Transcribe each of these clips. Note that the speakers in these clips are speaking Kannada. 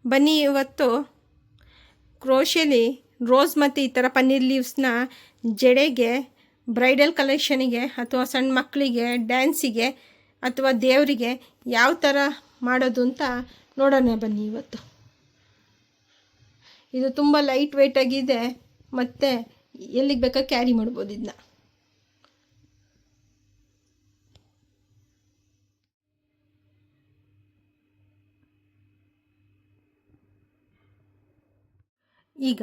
ಬನ್ನಿ ಇವತ್ತು ಕ್ರೋಶೆಲಿ ರೋಸ್ ಮತ್ತು ಈ ಥರ ಪನ್ನೀರ್ ಲೀವ್ಸ್ನ ಜಡೆಗೆ, ಬ್ರೈಡಲ್ ಕಲೆಕ್ಷನಿಗೆ ಅಥವಾ ಸಣ್ಣ ಮಕ್ಕಳಿಗೆ ಡ್ಯಾನ್ಸಿಗೆ ಅಥವಾ ದೇವರಿಗೆ ಯಾವ ಥರ ಮಾಡೋದು ಅಂತ ನೋಡೋಣ ಬನ್ನಿ ಇವತ್ತು. ಇದು ತುಂಬ ಲೈಟ್ ವೆಯ್ಟ್ ಆಗಿದೆ ಮತ್ತು ಎಲ್ಲಿಗೆ ಬೇಕಾ ಕ್ಯಾರಿ ಮಾಡ್ಬೋದು ಇದನ್ನ. ಈಗ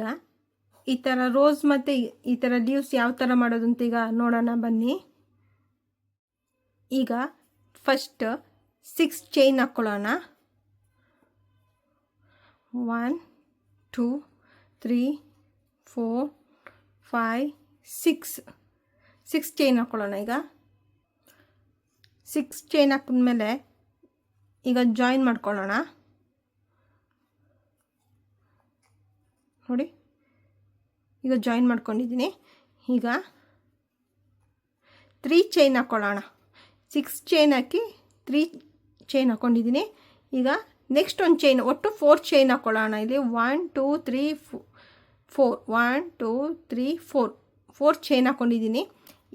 ಈ ಥರ ರೋಸ್ ಮತ್ತು ಈ ಥರ ಲೀವ್ಸ್ ಯಾವ ಥರ ಮಾಡೋದು ಅಂತ ಈಗ ನೋಡೋಣ ಬನ್ನಿ. ಈಗ ಫಸ್ಟ್ 6 ಚೈನ್ ಹಾಕ್ಕೊಳ್ಳೋಣ. 1 2 3 4 5 6 ಚೈನ್ ಹಾಕ್ಕೊಳ್ಳೋಣ. ಈಗ 6 ಚೈನ್ ಹಾಕಿದ್ಮೇಲೆ ಈಗ ಜಾಯಿನ್ ಮಾಡ್ಕೊಳ್ಳೋಣ. ನೋಡಿ, ಈಗ ಜಾಯಿನ್ ಮಾಡ್ಕೊಂಡಿದ್ದೀನಿ. ಈಗ 3 ಚೈನ್ ಹಾಕ್ಕೊಳ್ಳೋಣ. 6 ಚೈನ್ ಹಾಕಿ 3 ಚೈನ್ ಹಾಕ್ಕೊಂಡಿದ್ದೀನಿ. ಈಗ ನೆಕ್ಸ್ಟ್ ಒಂದು ಚೈನ್, ಒಟ್ಟು 4 ಚೈನ್ ಹಾಕ್ಕೊಳ್ಳೋಣ. ಇಲ್ಲಿ 1 2 3 4 1 2 3 4 ಚೈನ್ ಹಾಕ್ಕೊಂಡಿದ್ದೀನಿ.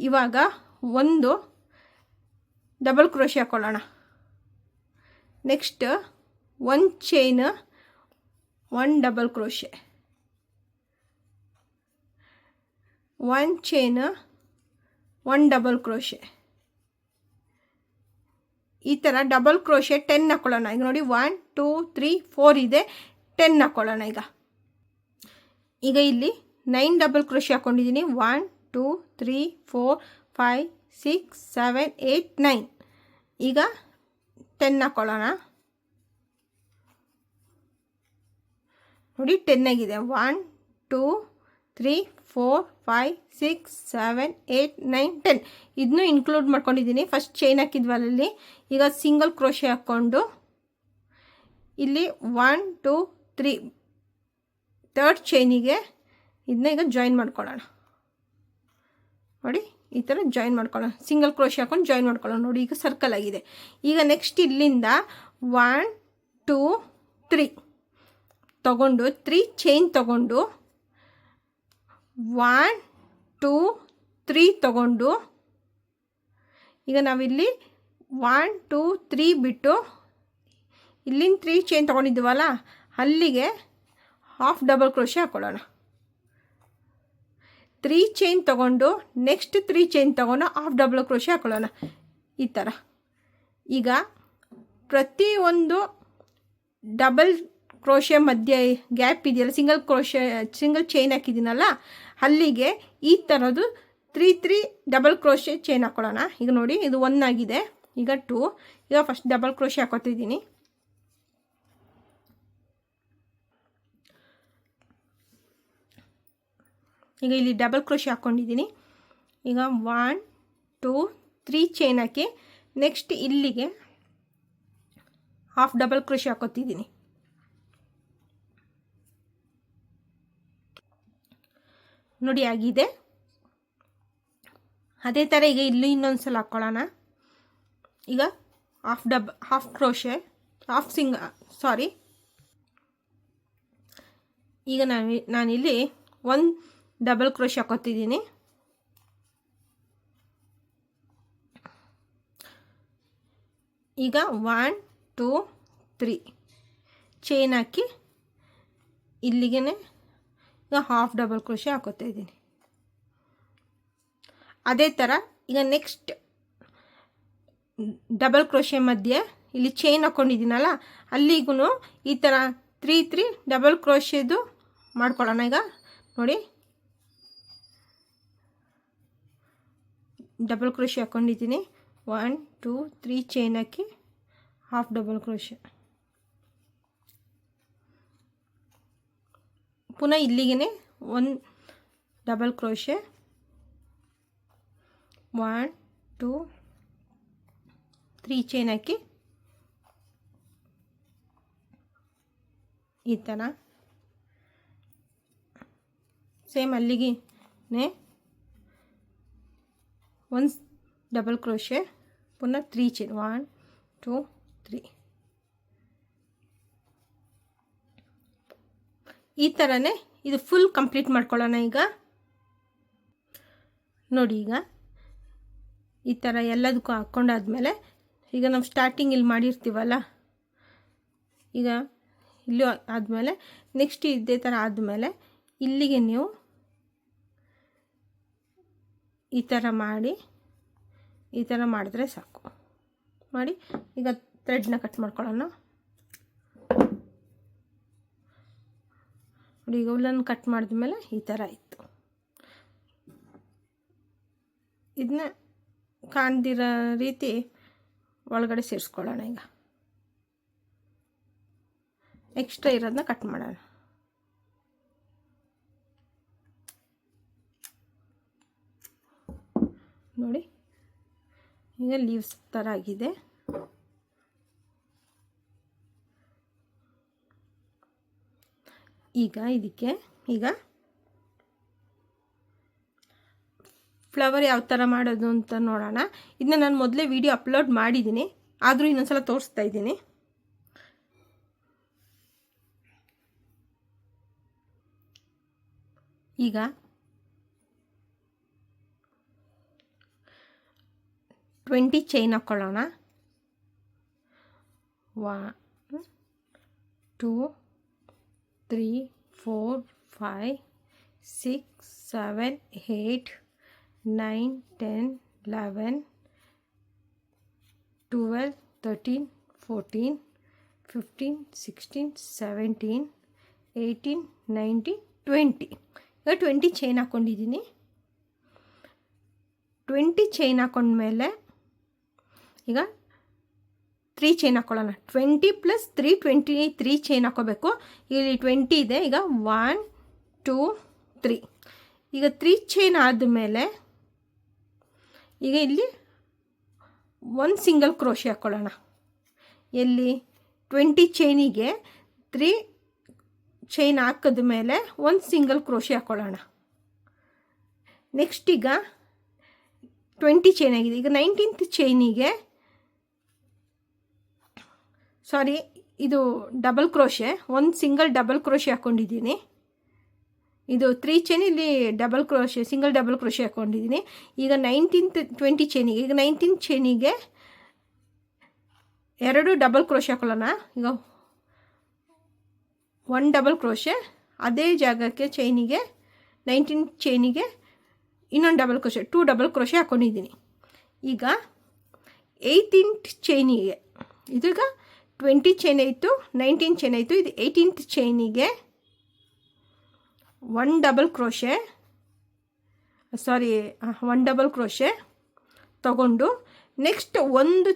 ಇವಾಗ ಒಂದು ಡಬಲ್ ಕ್ರೋಶೆ ಹಾಕ್ಕೊಳ್ಳೋಣ. Next 1 chain 1 double crochet, 1 chain 1 double crochet. ಈ ಥರ ಡಬಲ್ ಕ್ರೋಶೆ 10 ಹಾಕ್ಕೊಳ್ಳೋಣ. ಈಗ ನೋಡಿ 1 2 3 4 ಇದೆ, 10 ಹಾಕ್ಕೊಳ್ಳೋಣ. ಈಗ ಇಲ್ಲಿ 9 ಡಬಲ್ ಕ್ರೋಶೆ ಹಾಕ್ಕೊಂಡಿದ್ದೀನಿ. 1 2 3 4 5 6 7 8 9. ಈಗ 10 ಹಾಕ್ಕೊಳ್ಳೋಣ. ನೋಡಿ 10 ಆಗಿದೆ. 1 2 3 4 5 6 7 8 9 10. ಇದನ್ನು ಇನ್ಕ್ಲೂಡ್ ಮಾಡ್ಕೊಂಡಿದ್ದೀನಿ. ಫಸ್ಟ್ ಚೈನ್ ಹಾಕಿದ್ವಲ್ಲಿ ಈಗ ಸಿಂಗಲ್ ಕ್ರೋಶೆ ಹಾಕ್ಕೊಂಡು ಇಲ್ಲಿ 1 2 3 ಥರ್ಡ್ ಚೈನಿಗೆ ಇದನ್ನ ಈಗ ಜಾಯಿನ್ ಮಾಡ್ಕೊಳ್ಳೋಣ. ನೋಡಿ ಈ ಥರ ಜಾಯಿನ್ ಮಾಡ್ಕೊಳ್ಳೋಣ. ಸಿಂಗಲ್ ಕ್ರೋಶೆ ಹಾಕ್ಕೊಂಡು ಜಾಯಿನ್ ಮಾಡ್ಕೊಳ್ಳೋಣ. ನೋಡಿ ಈಗ ಸರ್ಕಲ್ ಆಗಿದೆ. ಈಗ ನೆಕ್ಸ್ಟ್ ಇಲ್ಲಿಂದ 1 2 3 ತಗೊಂಡು 3 ಚೈನ್ ತಗೊಂಡು 1 2 3 ತಗೊಂಡು ಈಗ ನಾವಿಲ್ಲಿ 1 2 3 ಬಿಟ್ಟು ಇಲ್ಲಿಂದ 3 ಚೈನ್ ತೊಗೊಂಡಿದ್ದೀವಲ್ಲ ಅಲ್ಲಿಗೆ ಹಾಫ್ ಡಬಲ್ ಕ್ರೋಶೆ ಹಾಕ್ಕೊಳ್ಳೋಣ. 3 ಚೈನ್ ತೊಗೊಂಡು ನೆಕ್ಸ್ಟ್ 3 ಚೈನ್ ತೊಗೊಂಡು ಹಾಫ್ ಡಬಲ್ ಕ್ರೋಶೆ ಹಾಕ್ಕೊಳ್ಳೋಣ. ಈ ಥರ ಈಗ ಪ್ರತಿಯೊಂದು ಡಬಲ್ ಕ್ರೋಶೆ ಮಧ್ಯೆ ಗ್ಯಾಪ್ ಇದೆಯಲ್ಲ, ಸಿಂಗಲ್ ಚೈನ್ ಹಾಕಿದ್ದೀನಲ್ಲ ಅಲ್ಲಿಗೆ ಈ ಥರದ್ದು 3 3 ಡಬಲ್ ಕ್ರೋಶೆ ಚೈನ್ ಹಾಕ್ಕೊಳ್ಳೋಣ. ಈಗ ನೋಡಿ ಇದು 1 ಆಗಿದೆ. ಈಗ 2. ಈಗ ಫಸ್ಟ್ ಡಬಲ್ ಕ್ರೋಶೆ ಹಾಕೋತಿದ್ದೀನಿ. ಈಗ ಇಲ್ಲಿ ಡಬಲ್ ಕ್ರೋಶೆ ಹಾಕ್ಕೊಂಡಿದ್ದೀನಿ. ಈಗ 1 2 3 ಚೈನ್ ಹಾಕಿ ನೆಕ್ಸ್ಟ್ ಇಲ್ಲಿಗೆ ಹಾಫ್ ಡಬಲ್ ಕ್ರೋಶೆ ಹಾಕೋತಿದ್ದೀನಿ. ನೋಡಿ ಆಗಿದೆ. ಅದೇ ಥರ ಈಗ ಇಲ್ಲಿ ಇನ್ನೊಂದು ಸಲ ಹಾಕ್ಕೊಳ್ಳೋಣ. ಈಗ ಹಾಫ್ ಕ್ರೋಶೆ ಈಗ ನಾನಿಲ್ಲಿ 1 ಡಬಲ್ ಕ್ರೋಶೆ ಹಾಕೋತಿದ್ದೀನಿ. ಈಗ 1 2 3 ಚೈನ್ ಹಾಕಿ ಇಲ್ಲಿಗೆ ಈಗ ಹಾಫ್ ಡಬಲ್ ಕ್ರೋಶೆ ಹಾಕೋತಾ ಇದ್ದೀನಿ. ಅದೇ ಥರ ಈಗ ನೆಕ್ಸ್ಟ್ ಡಬಲ್ ಕ್ರೋಶೆ ಮಧ್ಯೆ ಇಲ್ಲಿ ಚೈನ್ ಹಾಕ್ಕೊಂಡಿದ್ದೀನಲ್ಲ ಅಲ್ಲಿಗೂ ಈ ಥರ 3 3 ಡಬಲ್ ಕ್ರೋಶೆದು ಮಾಡ್ಕೊಳ್ಳೋಣ. ಈಗ ನೋಡಿ ಡಬಲ್ ಕ್ರೋಶೆ ಹಾಕ್ಕೊಂಡಿದ್ದೀನಿ. 1 2 3 ಚೈನ್ ಹಾಕಿ ಹಾಫ್ ಡಬಲ್ ಕ್ರೋಶೆ. ಪುನಃ ಇಲ್ಲಿಗೆ 1 ಡಬಲ್ ಕ್ರೋಶೆ, 1 2 3 ಚೈನ್ ಹಾಕಿ ಈ ಥರ ಸೇಮ್ ಅಲ್ಲಿಗೆ 1 ಡಬಲ್ ಕ್ರೋಶೆ, ಪುನಃ 3 ಚೈನ್ 1 2 3. ಈ ಥರನೇ ಇದು ಫುಲ್ ಕಂಪ್ಲೀಟ್ ಮಾಡ್ಕೊಳ್ಳೋಣ. ಈಗ ನೋಡಿ, ಈಗ ಈ ಥರ ಎಲ್ಲದಕ್ಕೂ ಹಾಕ್ಕೊಂಡಾದ್ಮೇಲೆ ಈಗ ನಾವು ಸ್ಟಾರ್ಟಿಂಗ್ ಇಲ್ಲಿ ಮಾಡಿರ್ತೀವಲ್ಲ, ಈಗ ಇಲ್ಲೂ ಆದಮೇಲೆ ನೆಕ್ಸ್ಟ್ ಇದೇ ಥರ ಆದಮೇಲೆ ಇಲ್ಲಿಗೆ ನೀವು ಈ ಥರ ಮಾಡಿ, ಈ ಥರ ಮಾಡಿದ್ರೆ ಸಾಕು. ಮಾಡಿ ಈಗ ಥ್ರೆಡ್ನ ಕಟ್ ಮಾಡ್ಕೊಳ್ಳೋಣ. ನೋಡಿ, ಈಗ ಉಲ್ಲನ್ನು ಕಟ್ ಮಾಡಿದ್ಮೇಲೆ ಈ ಥರ ಇತ್ತು. ಇದನ್ನ ಕಾಣ್ದಿರೋ ರೀತಿ ಒಳಗಡೆ ಸೇರಿಸ್ಕೊಳ್ಳೋಣ. ಈಗ ಎಕ್ಸ್ಟ್ರಾ ಇರೋದನ್ನ ಕಟ್ ಮಾಡೋಣ. ನೋಡಿ, ಈಗ ಲೀವ್ಸ್ ಥರ ಆಗಿದೆ. ಈಗ ಇದಕ್ಕೆ ಈಗ ಫ್ಲವರ್ ಯಾವ ಥರ ಮಾಡೋದು ಅಂತ ನೋಡೋಣ. ಇದನ್ನ ನಾನು ಮೊದಲೇ ವಿಡಿಯೋ ಅಪ್ಲೋಡ್ ಮಾಡಿದ್ದೀನಿ, ಆದರೂ ಇನ್ನೊಂದ್ಸಲ ತೋರಿಸ್ತಾ ಇದ್ದೀನಿ. ಈಗ 20 ಚೈನ್ ಹಾಕ್ಕೊಳ್ಳೋಣ. 1 2 3 4 5 6 7 8 9 10 11 12 13 14 15 16 17 18 19 20. ಈಗ 20 ಚೈನ್ ಹಾಕ್ಕೊಂಡಿದ್ದೀನಿ. 20 ಚೈನ್ ಹಾಕ್ಕೊಂಡ್ಮೇಲೆ ಈಗ 3 ಚೈನ್ ಹಾಕ್ಕೊಳ್ಳೋಣ. 20 + 3 23 ಚೈನ್ ಹಾಕ್ಕೋಬೇಕು. ಇಲ್ಲಿ 20 ಇದೆ. ಈಗ 1 2 3. ಈಗ 3 ಚೈನ್ ಆದಮೇಲೆ ಈಗ ಇಲ್ಲಿ ಒಂದು ಸಿಂಗಲ್ ಕ್ರೋಶೆ ಹಾಕ್ಕೊಳ್ಳೋಣ. ಎಲ್ಲಿ 20 ಚೈನಿಗೆ 3 ಚೈನ್ ಹಾಕಿದ ಮೇಲೆ ಒಂದು ಸಿಂಗಲ್ ಕ್ರೋಶೆ ಹಾಕ್ಕೊಳ್ಳೋಣ. ನೆಕ್ಸ್ಟ್ ಈಗ 20 ಚೈನ್ ಆಗಿದೆ. ಈಗ 19th ಚೈನಿಗೆ ಇದು ಡಬಲ್ ಕ್ರೋಶೆ, ಒಂದು ಸಿಂಗಲ್ ಡಬಲ್ ಕ್ರೋಶೆ ಹಾಕ್ಕೊಂಡಿದ್ದೀನಿ. ಇದು 3 ಚೈನ್, ಇಲ್ಲಿ double crochet, single double crochet ಹಾಕ್ಕೊಂಡಿದ್ದೀನಿ. ಈಗ 19th 20 ಚೈನಿಗೆ ಈಗ 19th ಚೈನಿಗೆ 2 ಡಬಲ್ ಕ್ರೋಶೆ ಹಾಕೊಳ್ಳೋಣ. ಈಗ 1 ಡಬಲ್ ಕ್ರೋಶೆ, ಅದೇ ಜಾಗಕ್ಕೆ ಚೈನಿಗೆ 19th ಚೈನಿಗೆ ಇನ್ನೊಂದು ಡಬಲ್ ಕ್ರೋಶೆ, 2 ಡಬಲ್ ಕ್ರೋಶೆ ಹಾಕ್ಕೊಂಡಿದ್ದೀನಿ. ಈಗ 18th ಚೈನಿಗೆ ಇದೀಗ 20 ಚೈನ್ ಆಯಿತು, 19 ಚೈನ್ ಆಯಿತು. ಇದು 18th ಚೈನಿಗೆ 1 ಡಬಲ್ ಕ್ರೋಶೆ ತಗೊಂಡು ನೆಕ್ಸ್ಟ್ ಒಂದು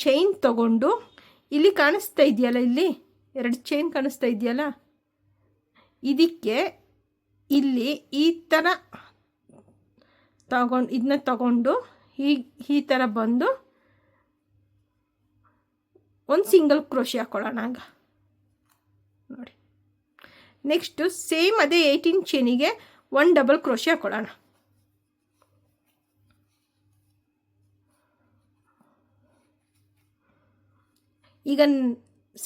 ಚೈನ್ ತಗೊಂಡು ಇಲ್ಲಿ ಕಾಣಿಸ್ತಾ ಇದೆಯಲ್ಲ, ಇಲ್ಲಿ 2 ಚೈನ್ ಕಾಣಿಸ್ತಾ ಇದೆಯಲ್ಲ, ಇದಕ್ಕೆ ಇಲ್ಲಿ ಈ ಥರ ಇದನ್ನ ತಗೊಂಡು ಈ ಥರ ಬಂದು ಒಂದು ಸಿಂಗಲ್ ಕ್ರೋಶೆ ಹಾಕ್ಕೊಳ್ಳೋಣ. ಆಗ ನೋಡಿ, ನೆಕ್ಸ್ಟು ಸೇಮ್ ಅದೇ 18 ಚೈನಿಗೆ 1 ಡಬಲ್ ಕ್ರೋಶೆ ಹಾಕ್ಕೊಳ್ಳೋಣ. ಈಗ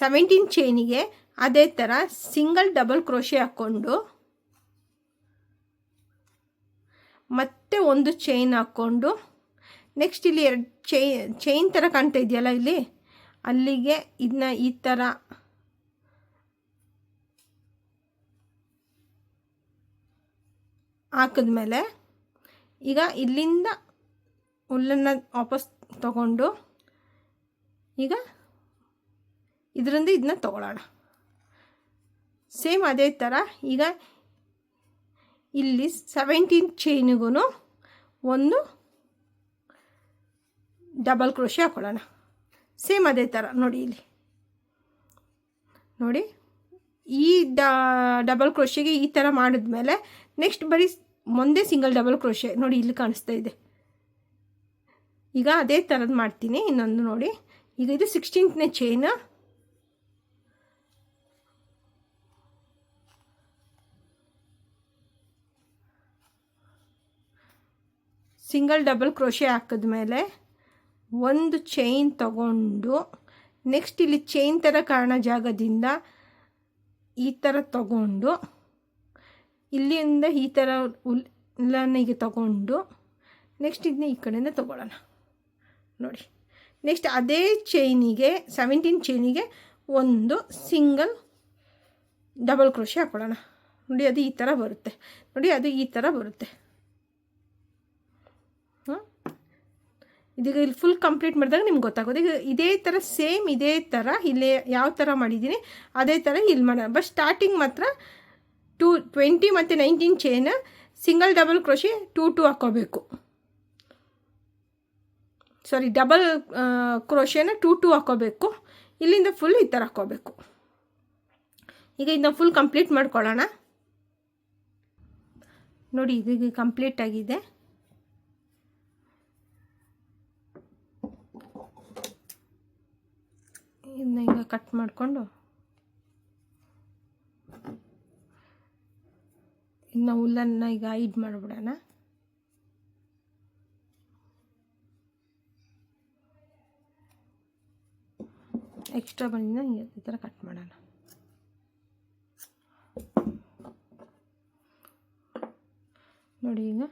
17 ಚೈನಿಗೆ ಅದೇ ಥರ ಸಿಂಗಲ್ ಡಬಲ್ ಕ್ರೋಶೆ ಹಾಕ್ಕೊಂಡು ಮತ್ತೆ ಒಂದು ಚೈನ್ ಹಾಕ್ಕೊಂಡು ನೆಕ್ಸ್ಟ್ ಇಲ್ಲಿ 2 ಚೈನ್ ಥರ ಕಾಣ್ತಾ ಇದೆಯಲ್ಲ, ಇಲ್ಲಿ ಅಲ್ಲಿಗೆ ಇದನ್ನ ಈ ಥರ ಹಾಕಿದ್ಮೇಲೆ ಈಗ ಇಲ್ಲಿಂದ ಹುಲ್ಲನ್ನು ವಾಪಸ್ ತಗೊಂಡು ಈಗ ಇದರಿಂದ ಇದನ್ನ ತಗೊಳ್ಳೋಣ. ಸೇಮ್ ಅದೇ ಥರ ಈಗ ಇಲ್ಲಿ 17 ಚೈನಿಗೂ ಒಂದು ಡಬಲ್ ಕ್ರೋಶೆ ಹಾಕ್ಕೊಳ್ಳೋಣ. ಸೇಮ್ ಅದೇ ಥರ ನೋಡಿ, ಇಲ್ಲಿ ನೋಡಿ, ಈ ಡಬಲ್ ಕ್ರೋಶೆಗೆ ಈ ಥರ ಮಾಡಿದ್ಮೇಲೆ ನೆಕ್ಸ್ಟ್ ಬರೀ ಒಂದೇ ಸಿಂಗಲ್ ಡಬಲ್ ಕ್ರೋಶೆ ನೋಡಿ, ಇಲ್ಲಿ ಕಾಣಿಸ್ತಾ ಇದೆ. ಈಗ ಅದೇ ಥರದ್ದು ಮಾಡ್ತೀನಿ ಇನ್ನೊಂದು ನೋಡಿ. ಈಗ ಇದು 16ನೇ ಚೈನ್, ಸಿಂಗಲ್ ಡಬಲ್ ಕ್ರೋಶೆ ಹಾಕಿದ್ಮೇಲೆ ಒಂದು ಚೈನ್ ತಗೊಂಡು ನೆಕ್ಸ್ಟ್ ಇಲ್ಲಿ ಚೈನ್ ಥರ ಕಾಣೋ ಜಾಗದಿಂದ ಈ ಥರ ತಗೊಂಡು ಇಲ್ಲಿಂದ ಈ ಥರ ಉಲ್ಲನ್ನಿಗೆ ತಗೊಂಡು ನೆಕ್ಸ್ಟ್ ಇದನ್ನ ಈ ಕಡೆಯಿಂದ ತೊಗೊಳ್ಳೋಣ ನೋಡಿ. ನೆಕ್ಸ್ಟ್ ಅದೇ ಚೈನಿಗೆ 17 ಚೈನಿಗೆ ಒಂದು ಸಿಂಗಲ್ ಡಬಲ್ ಕ್ರೋಶೆ ಹಾಕೊಳ್ಳೋಣ ನೋಡಿ. ಅದು ಈ ಥರ ಬರುತ್ತೆ ನೋಡಿ, ಅದು ಈ ಥರ ಬರುತ್ತೆ. ಇದೀಗ ಇಲ್ಲಿ ಫುಲ್ ಕಂಪ್ಲೀಟ್ ಮಾಡಿದಾಗ ನಿಮ್ಗೆ ಗೊತ್ತಾಗೋದು. ಈಗ ಇದೇ ಥರ ಸೇಮ್ ಇದೇ ಥರ ಇಲ್ಲಿ ಯಾವ ಥರ ಮಾಡಿದ್ದೀನಿ ಅದೇ ಥರ ಇಲ್ಲಿ ಮಾಡೋಣ. ಬಟ್ ಸ್ಟಾರ್ಟಿಂಗ್ ಮಾತ್ರ 20 ಮತ್ತು 19 ಚೈನ್ ಸಿಂಗಲ್ ಡಬಲ್ ಕ್ರೋಶೆ 2 ಹಾಕ್ಕೋಬೇಕು. ಸಾರಿ, ಡಬಲ್ ಕ್ರೋಶೆನ 2 ಹಾಕ್ಕೋಬೇಕು. ಇಲ್ಲಿಂದ ಫುಲ್ ಈ ಥರ ಹಾಕ್ಕೋಬೇಕು. ಈಗ ಇದನ್ನ ಫುಲ್ ಕಂಪ್ಲೀಟ್ ಮಾಡ್ಕೊಳ್ಳೋಣ ನೋಡಿ. ಇದೀಗ ಕಂಪ್ಲೀಟ್ ಆಗಿದೆ. ಇದನ್ನ ಈಗ ಕಟ್ ಮಾಡಿಕೊಂಡು ಇನ್ನು ಹುಲ್ಲನ್ನು ಈಗ ಹೈಡ್ ಮಾಡಿಬಿಡೋಣ. ಎಕ್ಸ್ಟ್ರಾ ಬಂದಿದ್ದ ಈ ಥರ ಕಟ್ ಮಾಡೋಣ. ನೋಡಿ ಈಗ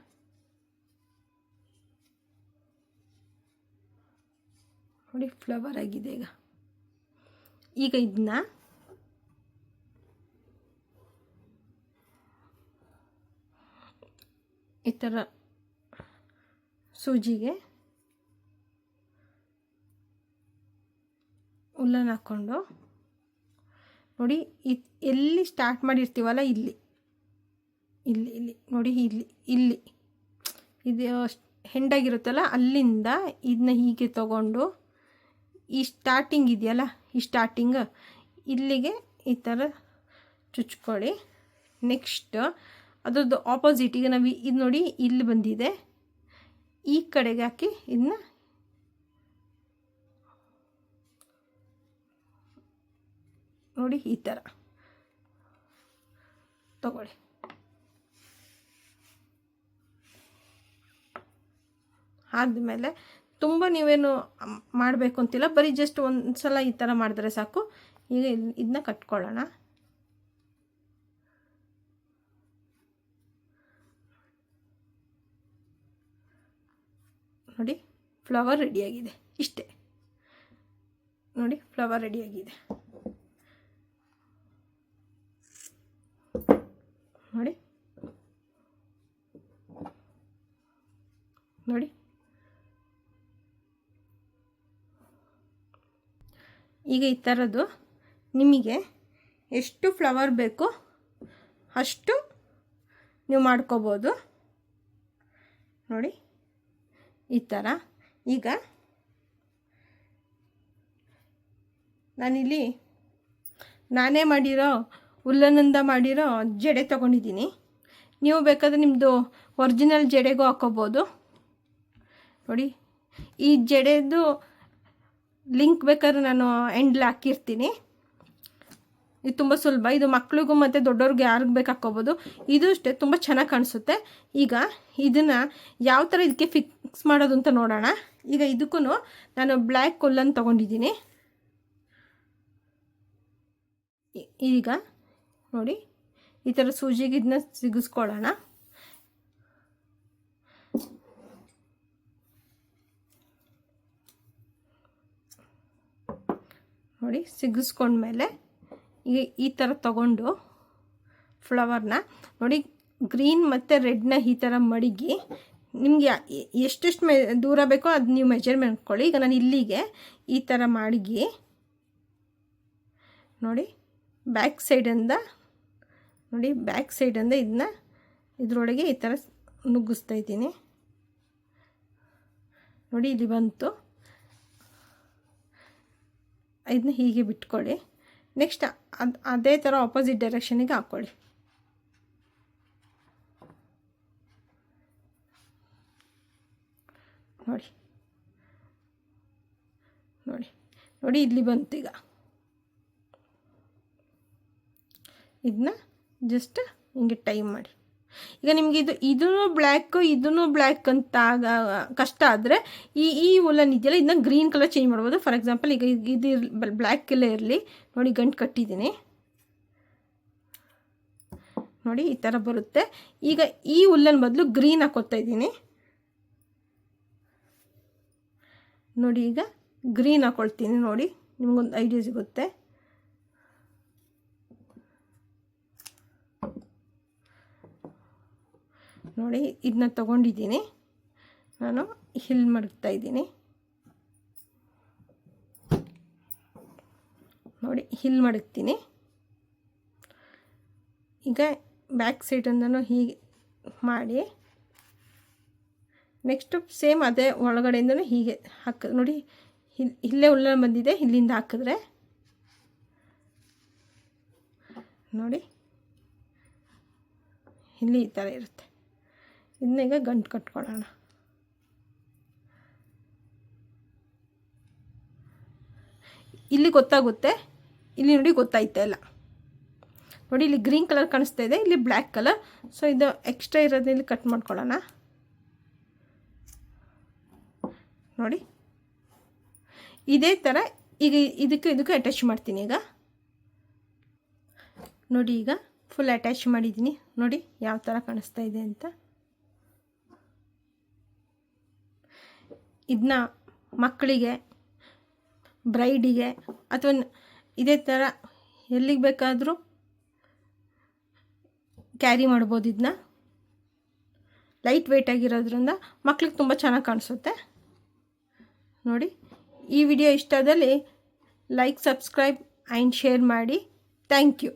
ನೋಡಿ ಫ್ಲವರ್ ಆಗಿದೆ. ಈಗ ಇದನ್ನ ಈ ಥರ ಸೂಜಿಗೆ ಹುಲ್ಲನ್ನು ಹಾಕ್ಕೊಂಡು ನೋಡಿ, ಎಲ್ಲಿ ಸ್ಟಾರ್ಟ್ ಮಾಡಿರ್ತೀವಲ್ಲ ಇಲ್ಲಿ ಇಲ್ಲಿ ಇಲ್ಲಿ ನೋಡಿ, ಇಲ್ಲಿ ಇದು ಹೆಂಡಾಗಿರುತ್ತಲ್ಲ ಅಲ್ಲಿಂದ ಇದನ್ನ ಹೀಗೆ ತಗೊಂಡು ಈ ಸ್ಟಾರ್ಟಿಂಗ್ ಇದೆಯಲ್ಲ, ಈ ಸ್ಟಾರ್ಟಿಂಗ್ ಇಲ್ಲಿಗೆ ಈ ಥರ ಚುಚ್ಕೊಳ್ಳಿ. ನೆಕ್ಸ್ಟ್ ಅದ್ರದ್ದು ಆಪೋಸಿಟಿಗೆ ನಾವು ಇದು ನೋಡಿ ಇಲ್ಲಿ ಬಂದಿದೆ, ಈ ಕಡೆಗೆ ಹಾಕಿ ಇದನ್ನ ನೋಡಿ ಈ ಥರ ತಗೊಳ್ಳಿ. ಆದಮೇಲೆ ತುಂಬ ನೀವೇನು ಮಾಡಬೇಕು ಅಂತಿಲ್ಲ, ಬರೀ ಜಸ್ಟ್ ಒಂದು ಸಲ ಈ ಥರ ಮಾಡಿದ್ರೆ ಸಾಕು. ಈಗ ಇದನ್ನ ಕಟ್ಕೊಳ್ಳೋಣ. ನೋಡಿ ಫ್ಲವರ್ ರೆಡಿಯಾಗಿದೆ. ಇಷ್ಟೇ ನೋಡಿ, ಫ್ಲವರ್ ರೆಡಿಯಾಗಿದೆ ನೋಡಿ. ನೋಡಿ ಈಗ ಈ ಥರದ್ದು ನಿಮಗೆ ಎಷ್ಟು ಫ್ಲವರ್ ಬೇಕೋ ಅಷ್ಟು ನೀವು ಮಾಡ್ಕೋಬೋದು ನೋಡಿ ಈ ಥರ. ಈಗ ನಾನಿಲ್ಲಿ ನಾನೇ ಮಾಡಿರೋ ಉಲ್ಲನಿಂದ ಮಾಡಿರೋ ಜಡೆ ತೊಗೊಂಡಿದ್ದೀನಿ. ನೀವು ಬೇಕಾದರೆ ನಿಮ್ಮದು ಒರಿಜಿನಲ್ ಜಡೆಗೂ ಹಾಕ್ಕೋಬೋದು ನೋಡಿ. ಈ ಜಡೆದು ಲಿಂಕ್ ಬೇಕಾದ್ರೆ ನಾನು ಎಂಡ್ಲಿ ಹಾಕಿರ್ತೀನಿ. ಇದು ತುಂಬ ಸುಲಭ. ಇದು ಮಕ್ಳಿಗೂ ಮತ್ತು ದೊಡ್ಡವ್ರಿಗೆ ಯಾರಿಗೆ ಬೇಕು ಹಾಕ್ಕೋಬೋದು. ಇದು ಅಷ್ಟೇ ತುಂಬ ಚೆನ್ನಾಗಿ ಕಾಣಿಸುತ್ತೆ. ಈಗ ಇದನ್ನು ಯಾವ ಥರ ಇದಕ್ಕೆ ಫಿಕ್ಸ್ ಮಾಡೋದು ಅಂತ ನೋಡೋಣ. ಈಗ ಇದಕ್ಕೂ ನಾನು ಬ್ಲ್ಯಾಕ್ ಉಲ್ಲನ್ನು ತೊಗೊಂಡಿದ್ದೀನಿ. ಈಗ ನೋಡಿ ಈ ಥರ ಸೂಜಿಗೆ ಇದನ್ನ ಸಿಗಿಸ್ಕೊಳ್ಳೋಣ. ನೋಡಿ ಸಿಗಿಸ್ಕೊಂಡ್ಮೇಲೆ ಈಗ ಈ ಥರ ತಗೊಂಡು ಫ್ಲವರ್ನ ನೋಡಿ ಗ್ರೀನ್ ಮತ್ತು ರೆಡ್ನ ಈ ಥರ ಮಡಗಿ ನಿಮಗೆ ಎಷ್ಟೆಷ್ಟು ದೂರ ಬೇಕೋ ಅದು ನೀವು ಮೆಜರ್ಮೆಂಟ್ ಮಾಡ್ಕೊಳ್ಳಿ. ಈಗ ನಾನು ಇಲ್ಲಿಗೆ ಈ ಥರ ಮಡಗಿ ನೋಡಿ ಬ್ಯಾಕ್ ಸೈಡಿಂದ ನೋಡಿ ಬ್ಯಾಕ್ ಸೈಡಿಂದ ಇದನ್ನ ಇದರೊಳಗೆ ಈ ಥರ ನುಗ್ಗಿಸ್ತಾ ಇದ್ದೀನಿ ನೋಡಿ. ಇಲ್ಲಿ ಬಂತು. ಇದನ್ನ ಹೀಗೆ ಬಿಟ್ಕೊಳ್ಳಿ. ನೆಕ್ಸ್ಟ್ ಅದೇ ಥರ ಆಪೋಸಿಟ್ ಡೈರೆಕ್ಷನಿಗೆ ಹಾಕ್ಕೊಳ್ಳಿ. ನೋಡಿ ನೋಡಿ ನೋಡಿ ಇಲ್ಲಿ ಬಂತು. ಈಗ ಇದನ್ನ ಜಸ್ಟ್ ಹಿಂಗೆ ಟೈಮ್ ಮಾಡಿ. ಈಗ ನಿಮಗೆ ಇದೂ ಬ್ಲ್ಯಾಕ್ ಅಂತ ಕಷ್ಟ ಆದರೆ ಈ ಉಲ್ಲನ್ ಇದೆಯಲ್ಲ ಇದನ್ನ ಗ್ರೀನ್ ಕಲರ್ ಚೇಂಜ್ ಮಾಡ್ಬೋದು. ಫಾರ್ ಎಕ್ಸಾಂಪಲ್ ಈಗ ಇದು ಬ್ಲ್ಯಾಕ್ ಎಲ್ಲ ಇರಲಿ ನೋಡಿ, ಗಂಟು ಕಟ್ಟಿದ್ದೀನಿ ನೋಡಿ ಈ ಥರ ಬರುತ್ತೆ. ಈಗ ಈ ಉಲ್ಲನ್ ಬದಲು ಗ್ರೀನ್ ಹಾಕೋತಾ ಇದ್ದೀನಿ ನೋಡಿ. ಈಗ ಗ್ರೀನ್ ಹಾಕ್ಕೊಳ್ತೀನಿ ನೋಡಿ, ನಿಮಗೊಂದು ಐಡಿಯಾ ಸಿಗುತ್ತೆ. ನೋಡಿ ಇದನ್ನ ತೊಗೊಂಡಿದ್ದೀನಿ ನಾನು, ಹಿಲ್ ಮಾಡ್ತಾ ಇದ್ದೀನಿ ನೋಡಿ, ಹಿಲ್ ಮಾಡುತ್ತೀನಿ. ಈಗ ಬ್ಯಾಕ್ ಸೈಡನ್ನು ಹೀಗೆ ಮಾಡಿ ನೆಕ್ಸ್ಟು ಸೇಮ್ ಅದೇ ಒಳಗಡೆಯಿಂದನೂ ಹೀಗೆ ನೋಡಿ, ಇಲ್ಲೇ ಉಲ್ಲ ಬಂದಿದೆ, ಇಲ್ಲಿಂದ ಹಾಕಿದ್ರೆ ನೋಡಿ ಇಲ್ಲಿ ಈ ಥರ ಇರುತ್ತೆ. ಇದನ್ನ ಈಗ ಗಂಟು ಕಟ್ಕೊಳ್ಳೋಣ. ಇಲ್ಲಿ ಗೊತ್ತಾಗುತ್ತೆ, ಇಲ್ಲಿ ನೋಡಿ ಗೊತ್ತಾಯ್ತಾ ಇಲ್ಲ ನೋಡಿ, ಇಲ್ಲಿ ಗ್ರೀನ್ ಕಲರ್ ಕಾಣಿಸ್ತಾ ಇದೆ, ಇಲ್ಲಿ ಬ್ಲ್ಯಾಕ್ ಕಲರ್. ಸೊ ಇದು ಎಕ್ಸ್ಟ್ರಾ ಇರೋದನ್ನ ಇಲ್ಲಿ ಕಟ್ ಮಾಡ್ಕೊಳ್ಳೋಣ ನೋಡಿ. ಇದೇ ಥರ ಈಗ ಇದಕ್ಕೂ ಅಟ್ಯಾಚ್ ಮಾಡ್ತೀನಿ. ಈಗ ನೋಡಿ, ಈಗ ಫುಲ್ ಅಟ್ಯಾಚ್ ಮಾಡಿದ್ದೀನಿ ನೋಡಿ ಯಾವ ಥರ ಕಾಣಿಸ್ತಾ ಇದೆ ಅಂತ. ಇದನ್ನ ಮಕ್ಕಳಿಗೆ, ಬ್ರೈಡಿಗೆ ಅಥವಾ ಇದೇ ಥರ ಎಲ್ಲಿಗೆ ಬೇಕಾದರೂ ಕ್ಯಾರಿ ಮಾಡ್ಬೋದು. ಇದನ್ನ ಲೈಟ್ ವೆಯ್ಟ್ ಆಗಿರೋದ್ರಿಂದ ಮಕ್ಳಿಗೆ ತುಂಬ ಚೆನ್ನಾಗಿ ಕಾಣಿಸುತ್ತೆ ನೋಡಿ. ಈ ವಿಡಿಯೋ ಇಷ್ಟ ಆದಲ್ಲಿ ಲೈಕ್, ಸಬ್ಸ್ಕ್ರೈಬ್ ಆ್ಯಂಡ್ ಶೇರ್ ಮಾಡಿ. Thank you.